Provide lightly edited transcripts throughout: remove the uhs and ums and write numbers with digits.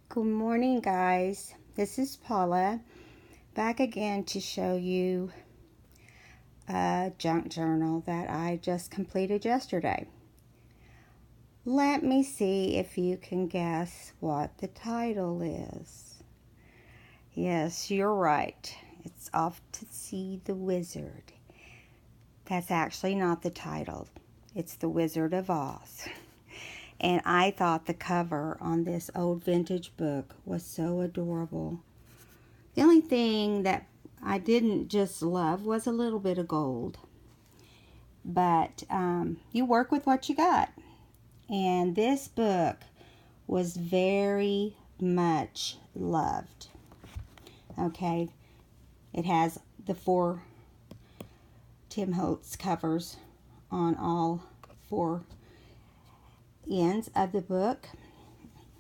Good morning, guys. This is Paula back again to show you a junk journal that I just completed yesterday. Let me see if you can guess what the title is. Yes, you're right. It's Off to See the Wizard. That's actually not the title. It's The Wizard of Oz. And I thought the cover on this old vintage book was so adorable. The only thing that I didn't just love was a little bit of gold. But you work with what you got. And this book was very much loved. Okay. It has the 4 Tim Holtz covers on all 4 ends of the book.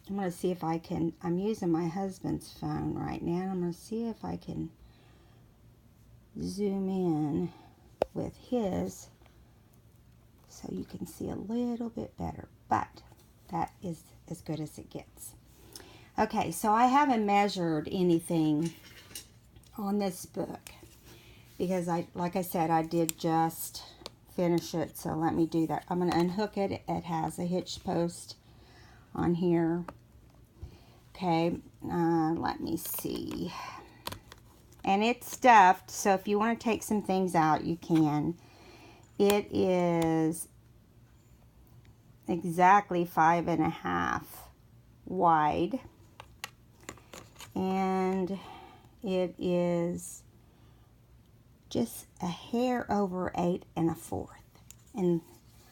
I'm going to see if I can, I'm using my husband's phone right now, and I'm going to see if I can zoom in with his so you can see a little bit better, but that is as good as it gets. Okay, so I haven't measured anything on this book because like I said, I did just finish it, so let me do that. I'm going to unhook it. It has a hitch post on here. Okay, let me see. And it's stuffed, so if you want to take some things out, you can. It is exactly 5.5 wide, and it is just a hair over 8 1/4 in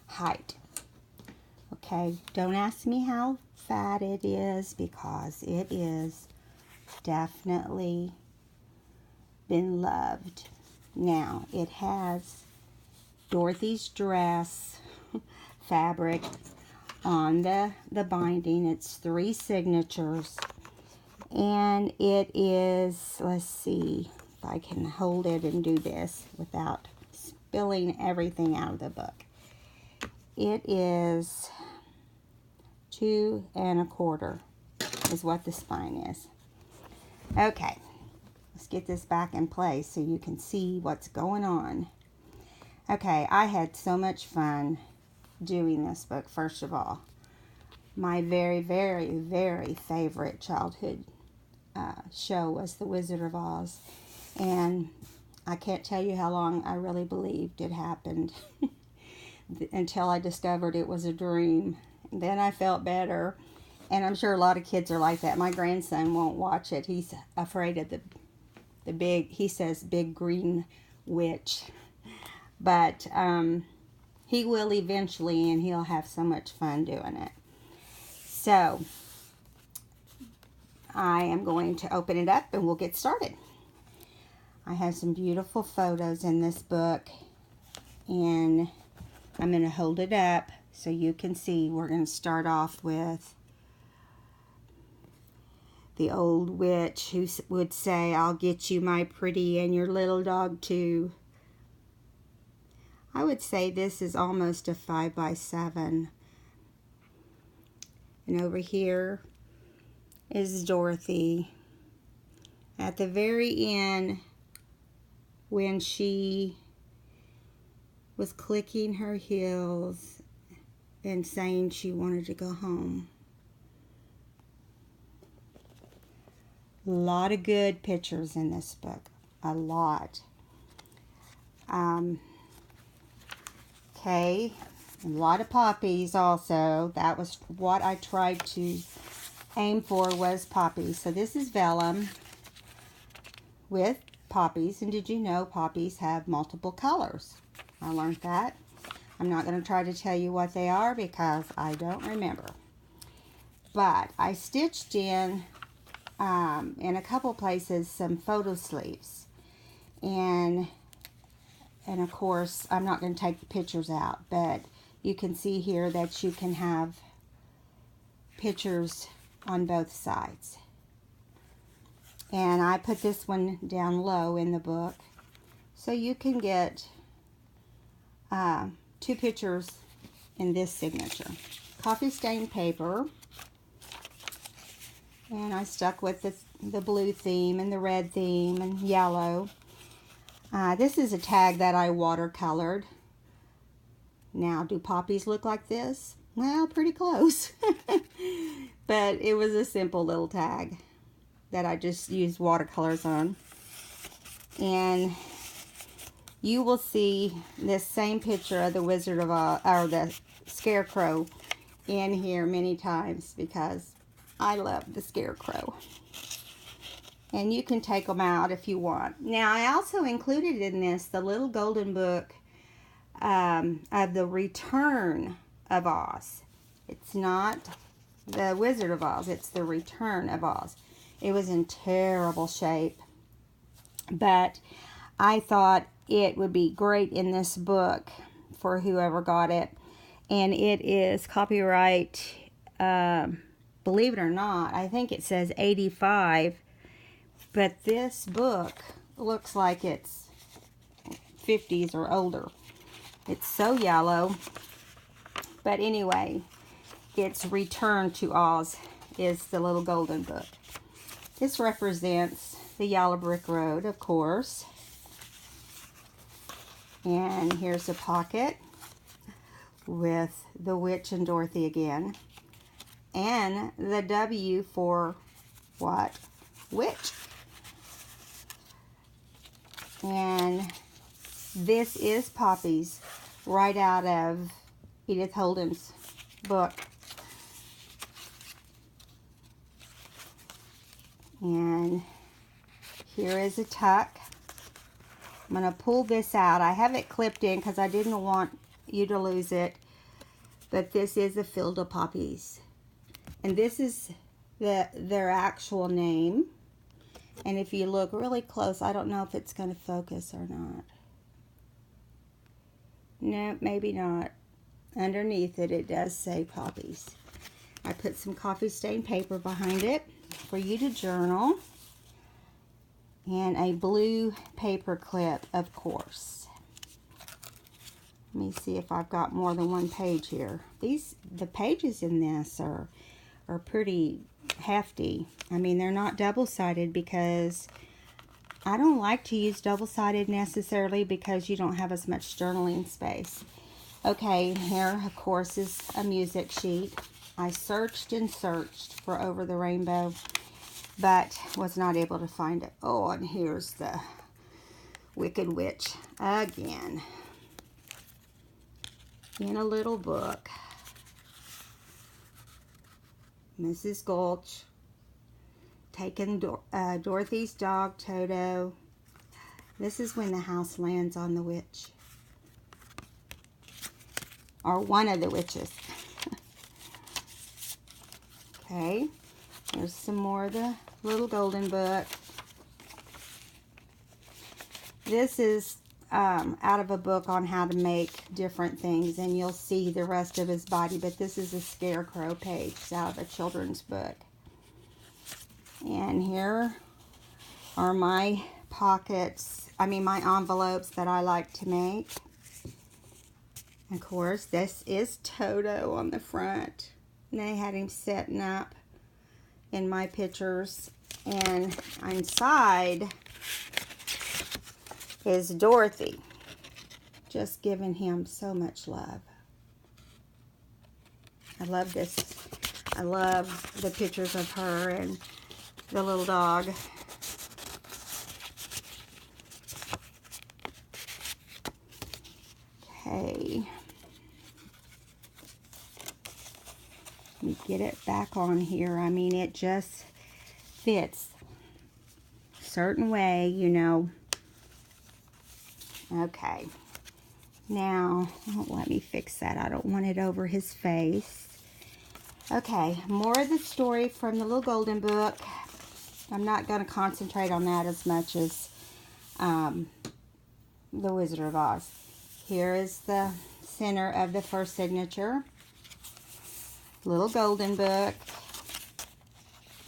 height. Okay, don't ask me how fat it is because it is definitely been loved. Now, it has Dorothy's dress fabric on the binding. It's 3 signatures. And it is, let's see if I can hold it and do this without spilling everything out of the book. It is 2 1/4 is what the spine is. Okay, let's get this back in place so you can see what's going on. Okay, I had so much fun doing this book. First of all, my very, very, very favorite childhood show was The Wizard of Oz, and I can't tell you how long I really believed it happened until I discovered it was a dream. Then I felt better, and I'm sure a lot of kids are like that. My grandson won't watch it. He's afraid of the big, he says, big green witch. But he will eventually, and he'll have so much fun doing it. So I am going to open it up and we'll get started. I have some beautiful photos in this book, and I'm going to hold it up so you can see. We're going to start off with the old witch who would say, "I'll get you, my pretty, and your little dog too." I would say this is almost a 5x7. And over here is Dorothy. At the very end, when she was clicking her heels and saying she wanted to go home. A lot of good pictures in this book. A lot. Okay. A lot of poppies also. That was what I tried to aim for, was poppies. So this is vellum with poppies. And did you know poppies have multiple colors? I learned that. I'm not going to try to tell you what they are because I don't remember. But I stitched in a couple places some photo sleeves. And of course, I'm not going to take the pictures out, but you can see here that you can have pictures on both sides. And I put this one down low in the book so you can get 2 pictures in this signature. Coffee stained paper, And I stuck with the blue theme and the red theme and yellow. This is a tag that I watercolored. Now, do poppies look like this? Well, pretty close. But it was a simple little tag that I just used watercolors on. And you will see this same picture of the Wizard of Oz, or the Scarecrow, in here many times because I love the Scarecrow. And you can take them out if you want. Now, I also included in this the little golden book of the Return of Oz. It's not the Wizard of Oz, it's the Return of Oz. It was in terrible shape, but I thought it would be great in this book for whoever got it. And it is copyright, believe it or not, I think it says 85, but this book looks like it's 50s or older. It's so yellow. But anyway, it's Return to Oz is the little golden book. This represents the Yellow Brick Road, of course. And here's a pocket with the witch and Dorothy again. And the W for what? Witch. And this is Poppies, right out of Edith Holden's book. And here is a tuck. I'm going to pull this out. I have it clipped in because I didn't want you to lose it. But this is a Field of Poppies. And this is their actual name. And if you look really close, I don't know if it's going to focus or not. No, maybe not. Underneath it, it does say Poppies. I put some coffee stained paper behind it for you to journal. And a blue paper clip, of course. Let me see if I've got more than one page here. The pages in this are pretty hefty. I mean, they're not double-sided because I don't like to use double-sided necessarily because you don't have as much journaling space. Okay, here, of course, is a music sheet. I searched and searched for Over the Rainbow, but was not able to find it. Oh, and here's the Wicked Witch again in a little book. Mrs. Gulch taking Dorothy's dog Toto. This is when the house lands on the witch, or one of the witches. Okay, here's some more of the little golden book. This is out of a book on how to make different things, and you'll see the rest of his body, but this is a Scarecrow page out of a children's book. And here are my pockets, my envelopes that I like to make. Of course, this is Toto on the front. And they had him setting up in my pictures. And inside is Dorothy, just giving him so much love. I love this. I love the pictures of her and the little dog. Okay. Let me get it back on here. I mean, it just fits a certain way, you know. Okay. Now, let me fix that. I don't want it over his face. Okay, more of the story from the little golden book. I'm not going to concentrate on that as much as the Wizard of Oz. Here is the center of the first signature. Little golden book.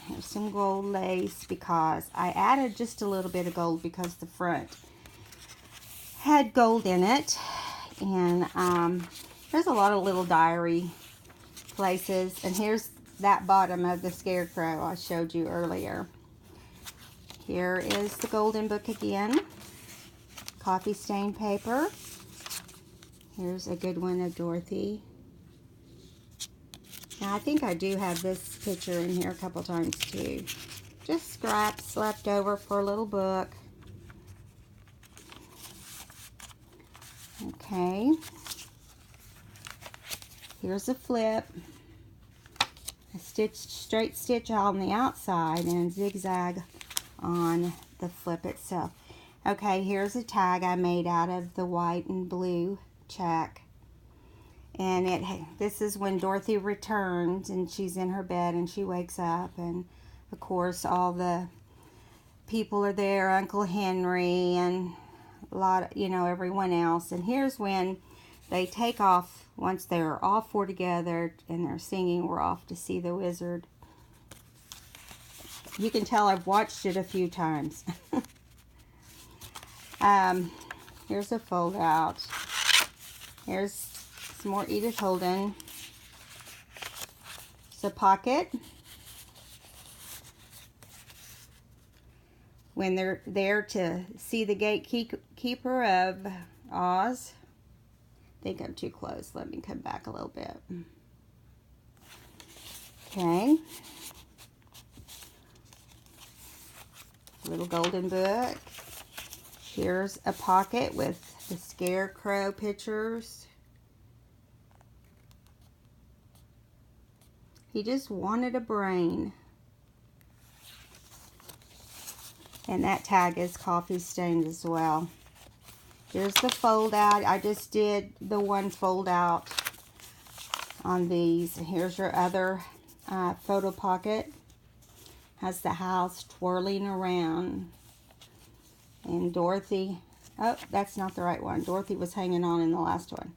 Here's some gold lace because I added just a little bit of gold because the front had gold in it. And there's a lot of little diary places. And here's that bottom of the scarecrow I showed you earlier. Here is the golden book again. Coffee stain paper. Here's a good one of Dorothy. Now I think I do have this picture in here a couple times too. Just scraps left over for a little book. Okay. Here's a flip. A straight stitch on the outside and zigzag on the flip itself. Okay, here's a tag I made out of the white and blue check. And this is when Dorothy returns and she's in her bed and she wakes up, and of course all the people are there, Uncle Henry and a lot of, everyone else. And here's when they take off. Once they're all four together and they're singing, "We're off to see the wizard." You can tell I've watched it a few times. Here's a fold out. Here's some more Edith Holden. It's a pocket. When they're there to see the gatekeeper of Oz. I think I'm too close. Let me come back a little bit. Okay. Little golden book. Here's a pocket with the scarecrow pictures. He just wanted a brain. And that tag is coffee stained as well. Here's the fold out. I just did the one fold out on these. Here's your other photo pocket. Has the house twirling around. And Dorothy, oh, that's not the right one. Dorothy was hanging on in the last one.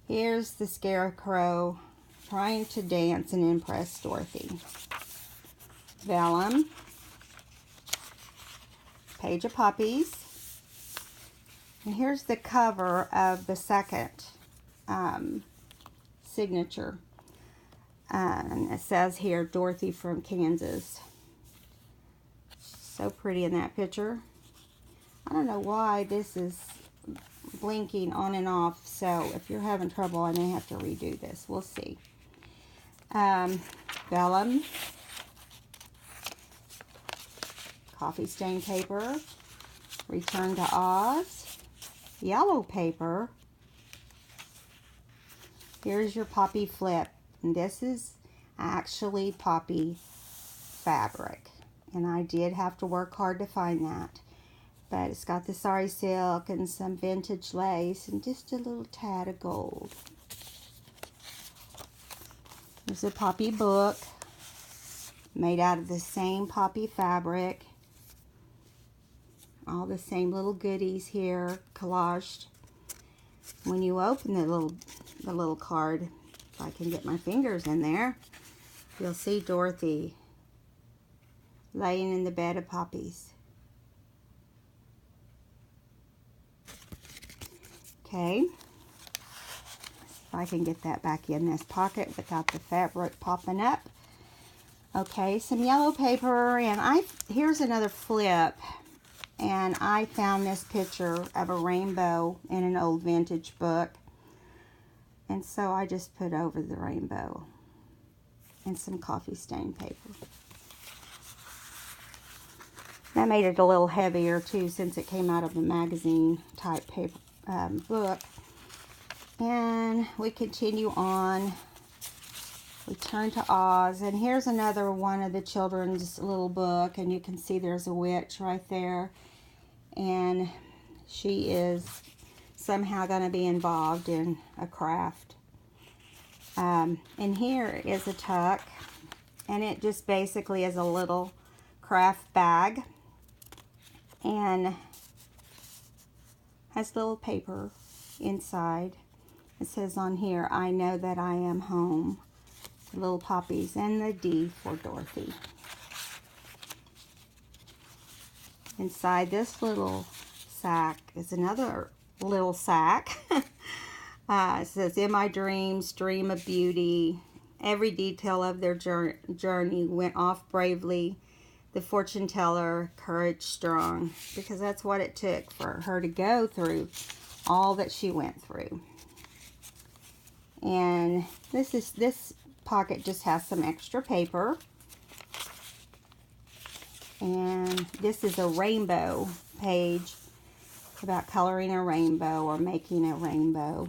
Here's the scarecrow trying to dance and impress Dorothy. Vellum. Page of Puppies. And here's the cover of the second signature. And it says here, Dorothy from Kansas. So pretty in that picture. I don't know why this is blinking on and off. So if you're having trouble, I may have to redo this. We'll see. Vellum. Coffee stain paper. Return to Oz. Yellow paper. Here's your poppy flip, and this is actually poppy fabric, and I did have to work hard to find that, but it's got the sari silk and some vintage lace and just a little tad of gold. There's a poppy book made out of the same poppy fabric. All the same little goodies here, collaged. When you open the little card, if I can get my fingers in there, you'll see Dorothy laying in the bed of poppies. Okay. If I can get that back in this pocket without the fabric popping up. Okay, some yellow paper, and here's another flip. And I found this picture of a rainbow in an old vintage book. And so I just put over the rainbow and some coffee stain paper. That made it a little heavier too, since it came out of a magazine type paper book. And we continue on. We turn to Oz, and here's another one of the children's little book, and you can see there's a witch right there. And she is somehow going to be involved in a craft. And here is a tuck, and it just basically is a little craft bag, and has little paper inside. It says on here, "I know that I am home." Little poppies, and the D for Dorothy. Inside this little sack is another little sack. It says, "In my dreams, dream of beauty." Every detail of their journey went off bravely. The fortune teller, courage strong, because that's what it took for her to go through all that she went through. And this pocket just has some extra paper. And this is a rainbow page about coloring a rainbow or making a rainbow.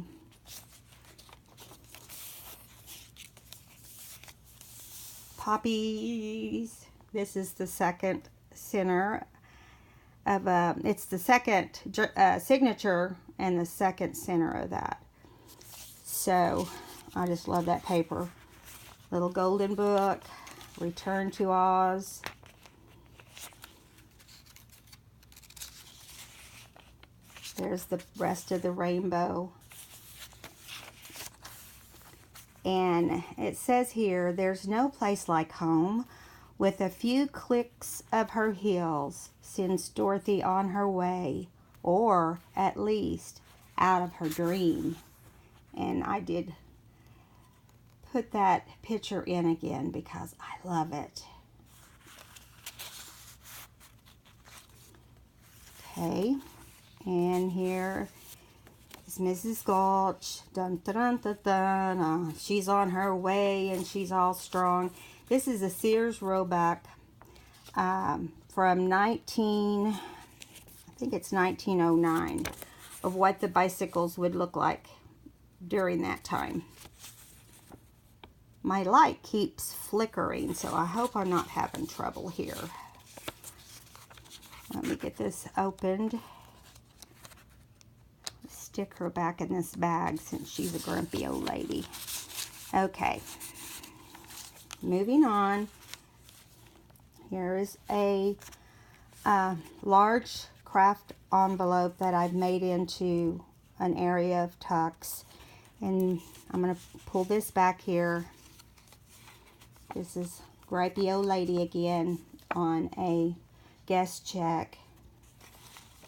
Poppies. This is the second center of it's the second signature and the second center of that. So I just love that paper. Little golden book. Return to Oz. There's the rest of the rainbow. And it says here, there's no place like home. With a few clicks of her heels, sends Dorothy on her way, or at least out of her dream. And I did put that picture in again because I love it. Okay, and here is Mrs. Gulch. Dun, dun, dun, dun, dun. She's on her way and she's all strong. This is a Sears Roebuck from I think it's 1909, of what the bicycles would look like during that time. My light keeps flickering, so I hope I'm not having trouble here. Let me get this opened. Stick her back in this bag since she's a grumpy old lady. Okay. Moving on, here is a large craft envelope that I've made into an area of tucks. And I'm going to pull this back here. This is Gripey Old Lady again on a guest check.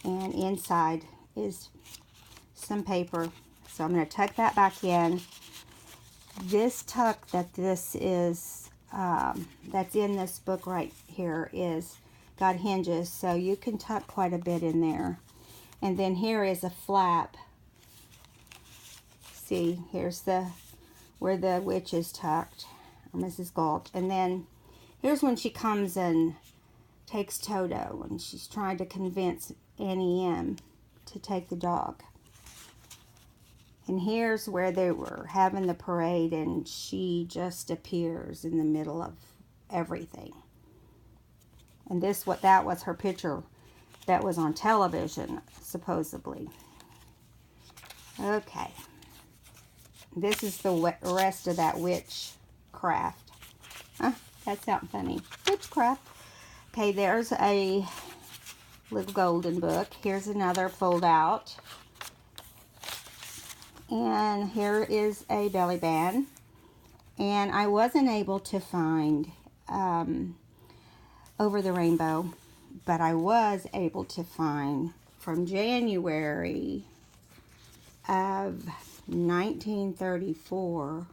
And inside is some paper. So I'm going to tuck that back in. This tuck that this is, that's in this book right here is got hinges, so you can tuck quite a bit in there. And then here is a flap. See, here's where the witch is tucked, or Mrs. Gulch. And then here's when she comes and takes Toto, and she's trying to convince Annie M to take the dog. And here's where they were having the parade, and she just appears in the middle of everything. And that was her picture that was on television, supposedly. Okay. This is the rest of that witchcraft. Huh? That sounds funny. Witchcraft. Okay, there's a little golden book. Here's another fold out. And here is a belly band. And I wasn't able to find Over the Rainbow, but I was able to find from January of 1934.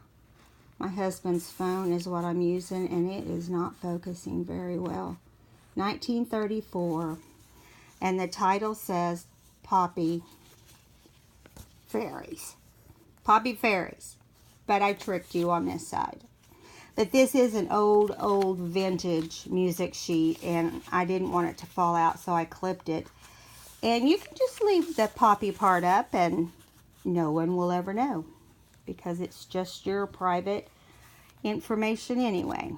My husband's phone is what I'm using, and it is not focusing very well. 1934, and the title says Poppy Fairies. Poppy Fairies. But I tricked you on this side. But this is an old vintage music sheet, and I didn't want it to fall out, so I clipped it. And you can just leave the poppy part up, and no one will ever know, because it's just your private information anyway.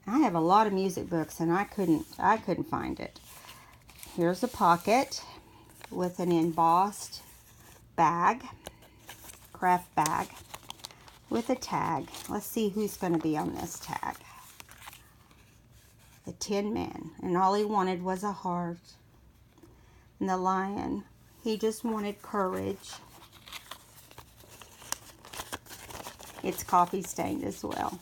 I have a lot of music books, and I couldn't find it. Here's a pocket with an embossed bag, craft bag, with a tag. Let's see who's going to be on this tag. The Tin Man, and all he wanted was a heart. And the lion, he just wanted courage. It's coffee stained as well.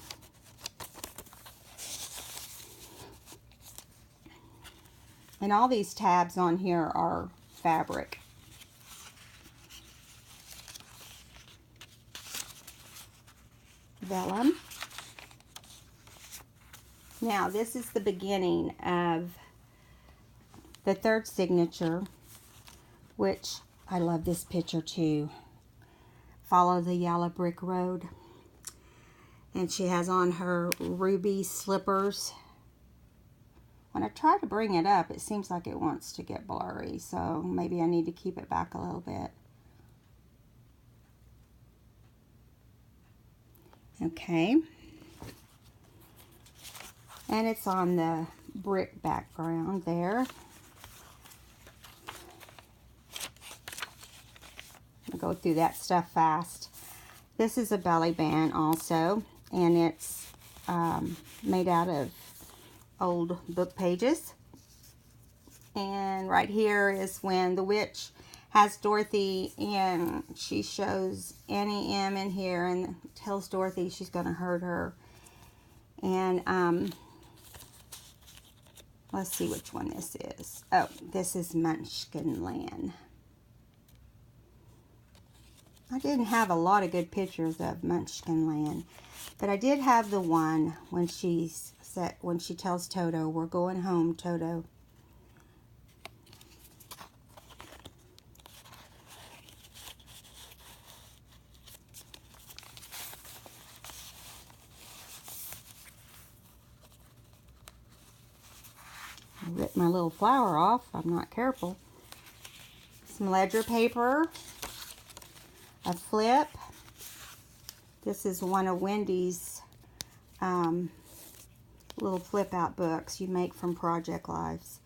And all these tabs on here are fabric. vellum. Now, this is the beginning of the third signature, which I love this picture too. Follow the yellow brick road. And she has on her ruby slippers. When I try to bring it up, it seems like it wants to get blurry, so maybe I need to keep it back a little bit. Okay. And it's on the brick background there. I'll go through that stuff fast. This is a belly band also, and it's made out of old book pages. And right here is when the witch has Dorothy, and she shows Annie M in here and tells Dorothy she's going to hurt her. And let's see which one this is. Oh, this is Munchkinland. I didn't have a lot of good pictures of Munchkinland, but I did have the one when she tells Toto, "We're going home, Toto." I ripped my little flower off. I'm not careful. Some ledger paper. A flip. This is one of Wendy's little flip out books you make from Project Lives.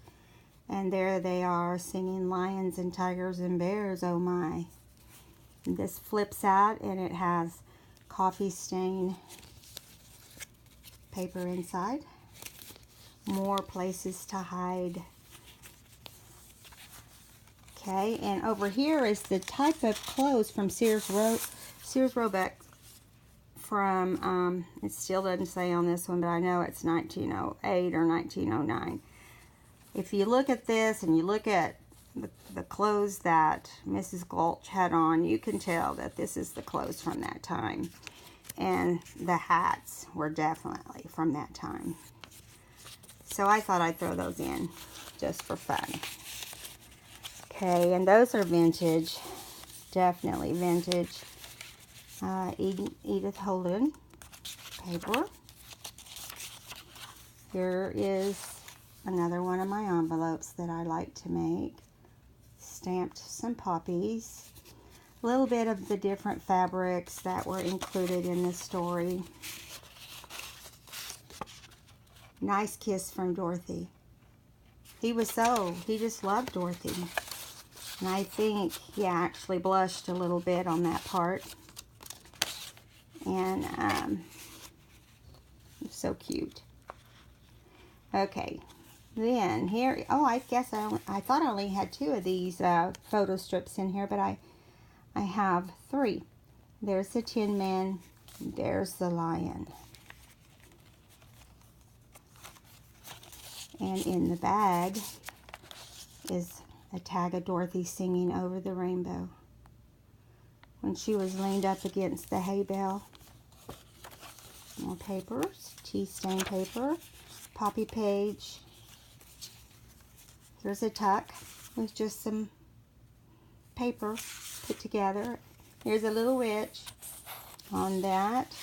And there they are singing lions and tigers and bears, oh my. And this flips out and it has coffee stain paper inside. More places to hide. Okay, and over here is the type of clothes from Sears Roebuck from, it still doesn't say on this one, but I know it's 1908 or 1909. If you look at this and you look at the clothes that Mrs. Gulch had on, you can tell that this is the clothes from that time. And the hats were definitely from that time. So I thought I'd throw those in just for fun. Okay, and those are vintage, definitely vintage. Edith Holden paper. Here is another one of my envelopes that I like to make. Stamped some poppies. A little bit of the different fabrics that were included in this story. Nice kiss from Dorothy. He just loved Dorothy. And I think he actually blushed a little bit on that part. And so cute. Okay, then here, oh, I guess I thought I only had 2 of these photo strips in here, but I have 3. There's the Tin Man, there's the lion. And in the bag is a tag of Dorothy singing Over the Rainbow when she was leaned up against the hay bale. More papers, tea stain paper, poppy page. Here's a tuck with just some paper put together. Here's a little witch on that.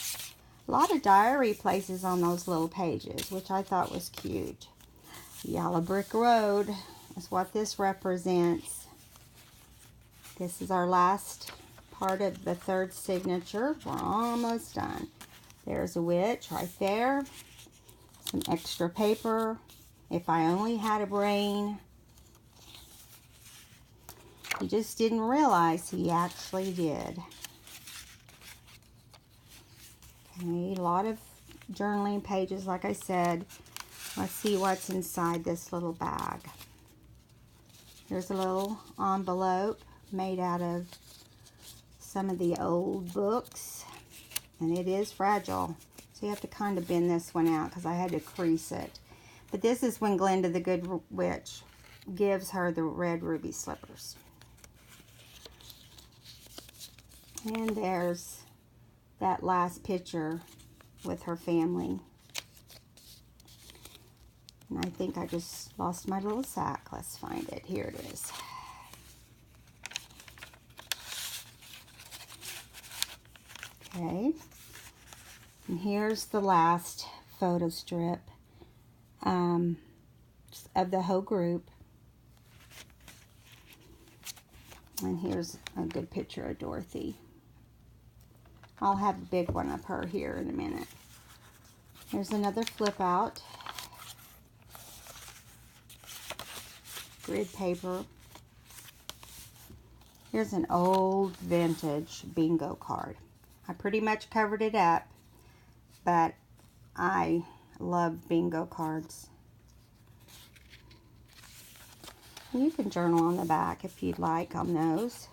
A lot of diary places on those little pages, which I thought was cute. Yellow Brick Road is what this represents. This is our last part of the third signature. We're almost done. There's a witch right there. Some extra paper. If I only had a brain. He just didn't realize he actually did. Okay, a lot of journaling pages, like I said. Let's see what's inside this little bag. Here's a little envelope made out of some of the old books. And it is fragile. So you have to kind of bend this one out because I had to crease it. But this is when Glinda the Good Witch gives her the red ruby slippers. And there's that last picture with her family. And I think I just lost my little sack. Let's find it. Here it is. Okay. And here's the last photo strip of the whole group. And here's a good picture of Dorothy. I'll have a big one of her here in a minute. Here's another flip out. Grid paper. Here's an old vintage bingo card. I pretty much covered it up, but I love bingo cards. You can journal on the back if you'd like on those.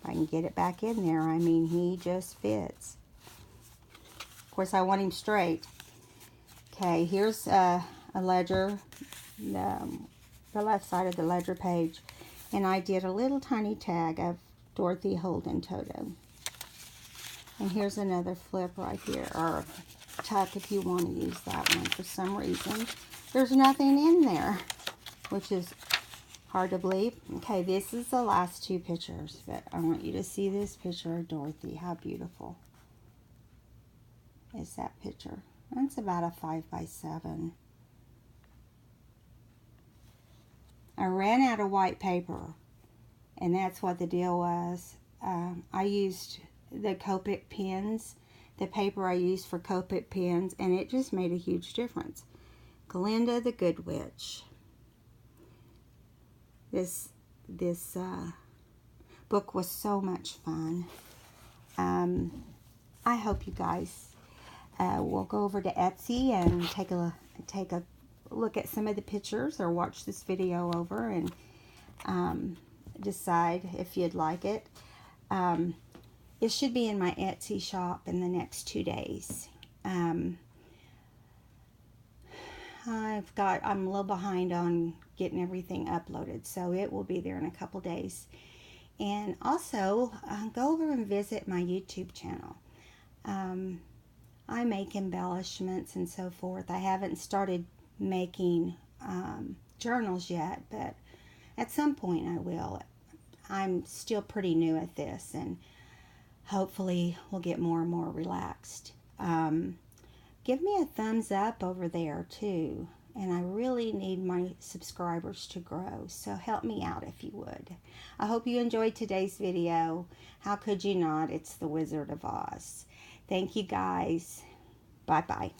If I can get it back in there, I mean, he just fits. Of course, I want him straight. Okay, here's a ledger, the left side of the ledger page, and I did a little tiny tag of Dorothy holding Toto. And here's another flip right here, or tuck if you want to use that one. For some reason, there's nothing in there, which is hard to believe. Okay, this is the last two pictures, but I want you to see this picture of Dorothy. How beautiful is that picture? That's about a 5x7. I ran out of white paper, and that's what the deal was. I used the Copic pens, the paper I used for Copic pens, and it just made a huge difference. Glinda the Good Witch. This book was so much fun. I hope you guys will go over to Etsy and take a look at some of the pictures, or watch this video over and decide if you'd like it. It should be in my Etsy shop in the next 2 days. I'm a little behind on getting everything uploaded, so it will be there in a couple days. And also, go over and visit my YouTube channel. I make embellishments and so forth. I haven't started making journals yet, but at some point I will. I'm still pretty new at this, and hopefully we'll get more and more relaxed. Give me a thumbs up over there too, and I really need my subscribers to grow, so help me out if you would. I hope you enjoyed today's video. How could you not? It's the Wizard of Oz. Thank you guys. Bye bye.